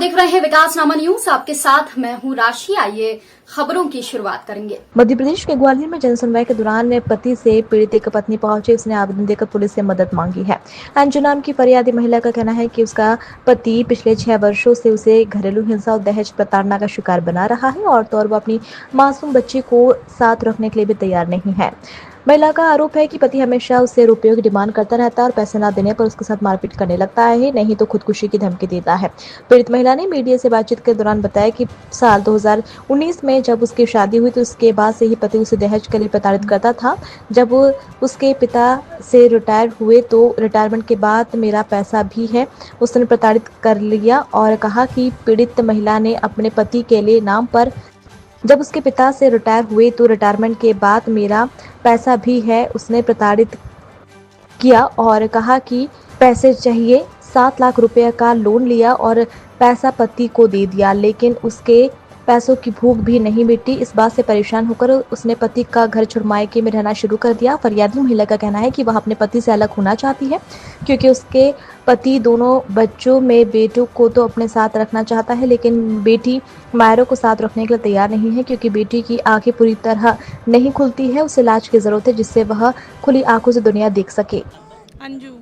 देख रहे हैं विकासनामा न्यूज, आपके साथ मैं हूं राशि। आइए खबरों की शुरुआत करेंगे। मध्य प्रदेश के ग्वालियर में जनसुनवाई के दौरान पति से पीड़ित एक पत्नी पहुंची। उसने आवेदन देकर पुलिस से मदद मांगी है। अंजू नाम की फरियादी महिला का कहना है कि उसका पति पिछले 6 वर्षों से उसे घरेलू हिंसा और दहेज प्रताड़ना का शिकार बना रहा है और वो अपनी मासूम बच्ची को साथ रखने के लिए भी तैयार नहीं है। महिला का आरोप है कि पति हमेशा उससे रुपयों की डिमांड करता रहता है और पैसे न देने पर उसके साथ मारपीट करने लगता है, नहीं तो खुदकुशी की धमकी देता है। पीड़ित महिला ने मीडिया से बातचीत के दौरान बताया कि साल 2019 में जब उसकी शादी हुई तो उसके बाद से ही पति उसे दहेज के लिए प्रताड़ित करता था। जब उसके पिता से रिटायर हुए तो रिटायरमेंट के बाद मेरा पैसा भी है उसने प्रताड़ित कर लिया और कहा कि पीड़ित महिला ने अपने पति के लिए नाम पर जब उसके पिता से रिटायर हुए तो रिटायरमेंट के बाद मेरा पैसा भी है उसने प्रताड़ित किया और कहा कि पैसे चाहिए। 7 लाख रुपए का लोन लिया और पैसा पति को दे दिया, लेकिन उसके पैसों की भूख भी नहीं मिटी। इस बात से परेशान होकर उसने पति का घर छोड़ मायके में रहना शुरू कर दिया। फरियादी महिला का कहना है कि वह अपने पति से अलग होना चाहती है क्योंकि उसके पति दोनों बच्चों में बेटों को तो अपने साथ रखना चाहता है, लेकिन बेटी मायरों को साथ रखने के लिए तैयार नहीं है क्योंकि बेटी की आंखें पूरी तरह नहीं खुलती है। उसे इलाज की जरूरत है जिससे वह खुली आंखों से दुनिया देख सके। अंजू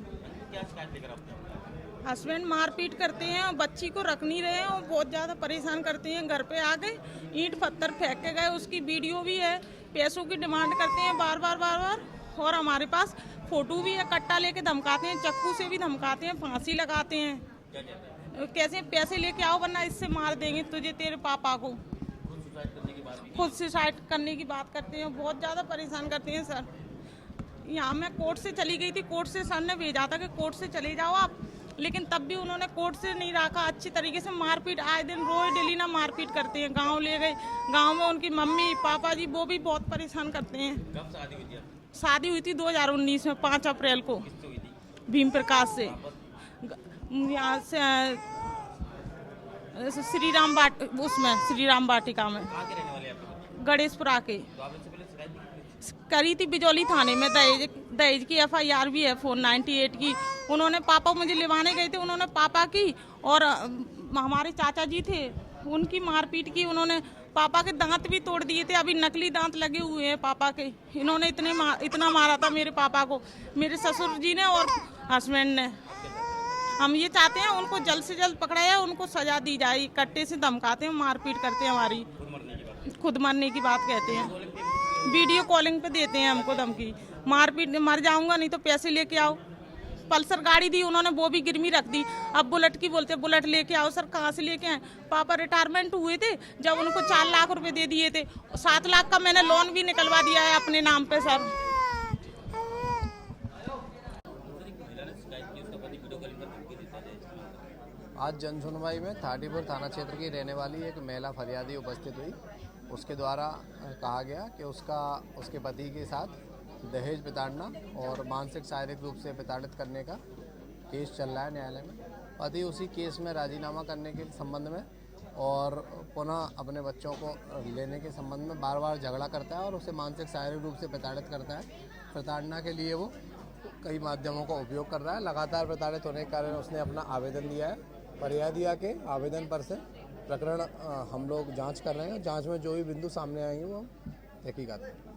हस्बैंड मारपीट करते हैं और बच्ची को रख नहीं रहे हैं और बहुत ज़्यादा परेशान करते हैं। घर पे आ गए, ईंट पत्थर फेंक के गए, उसकी वीडियो भी है। पैसों की डिमांड करते हैं बार बार और हमारे पास फोटो भी है। कट्टा लेके धमकाते हैं, चक्कू से भी धमकाते हैं, फांसी लगाते हैं। कैसे पैसे लेके आओ वरना इससे मार देंगे तुझे, तेरे पापा को। खुद सुसाइड करने की बात करते हैं, बहुत ज़्यादा परेशान करते हैं सर। यहाँ मैं कोर्ट से चली गई थी, कोर्ट से सर ने भेजा था कि कोर्ट से चले जाओ आप, लेकिन तब भी उन्होंने कोर्ट से नहीं रखा। अच्छी तरीके से मारपीट आए दिन रोज डेली ना मारपीट करते हैं। गांव ले गए, गांव में उनकी मम्मी पापा जी वो भी बहुत परेशान करते हैं। कब शादी हुई थी? शादी हुई थी 2019 में 5 अप्रैल को भीम प्रकाश से। यहाँ से श्री राम वाटिका में गणेशपुरा के करी थी। बिजौली थाने में दहेज की FIR भी है 498 की। उन्होंने पापा मुझे लिवाने गए थे, उन्होंने पापा की और हमारे चाचा जी थे उनकी मारपीट की। उन्होंने पापा के दांत भी तोड़ दिए थे, अभी नकली दांत लगे हुए हैं पापा के। इन्होंने इतना मारा था मेरे पापा को, मेरे ससुर जी ने और हस्बैंड ने। हम ये चाहते हैं उनको जल्द से जल्द पकड़ा जाए, उनको सजा दी जाए। कट्टे से धमकाते हैं, मारपीट करते हैं, हमारी खुद मरने की बात कहते हैं। वीडियो कॉलिंग पे देते हैं हमको धमकी, मारपीट, मर जाऊंगा नहीं तो पैसे लेके आओ। पल्सर गाड़ी दी उन्होंने, वो भी गिरवी रख दी। अब बुलेट की बोलते, बुलेट लेके आओ। सर कहाँ से लेके आए? पापा रिटायरमेंट हुए थे जब उनको 4 लाख रुपए दे दिए थे। 7 लाख का मैंने लोन भी निकलवा दिया है अपने नाम पे सर। आज जनसुनवाई में 34 थाना क्षेत्र की रहने वाली एक महिला फरियादी उपस्थित हुई। उसके द्वारा कहा गया कि उसके पति के साथ दहेज प्रताड़ना और मानसिक शारीरिक रूप से प्रताड़ित करने का केस चल रहा है न्यायालय में। पति उसी केस में राजीनामा करने के संबंध में और पुनः अपने बच्चों को लेने के संबंध में बार बार झगड़ा करता है और उसे मानसिक शारीरिक रूप से प्रताड़ित करता है। प्रताड़ना के लिए वो कई माध्यमों का उपयोग कर रहा है। लगातार प्रताड़ित होने के कारण उसने अपना आवेदन दिया है। फरियादिया के आवेदन पर से प्रकरण हम लोग जांच कर रहे हैं। जांच में जो भी बिंदु सामने आएंगे वो हम तहकीकात करेंगे।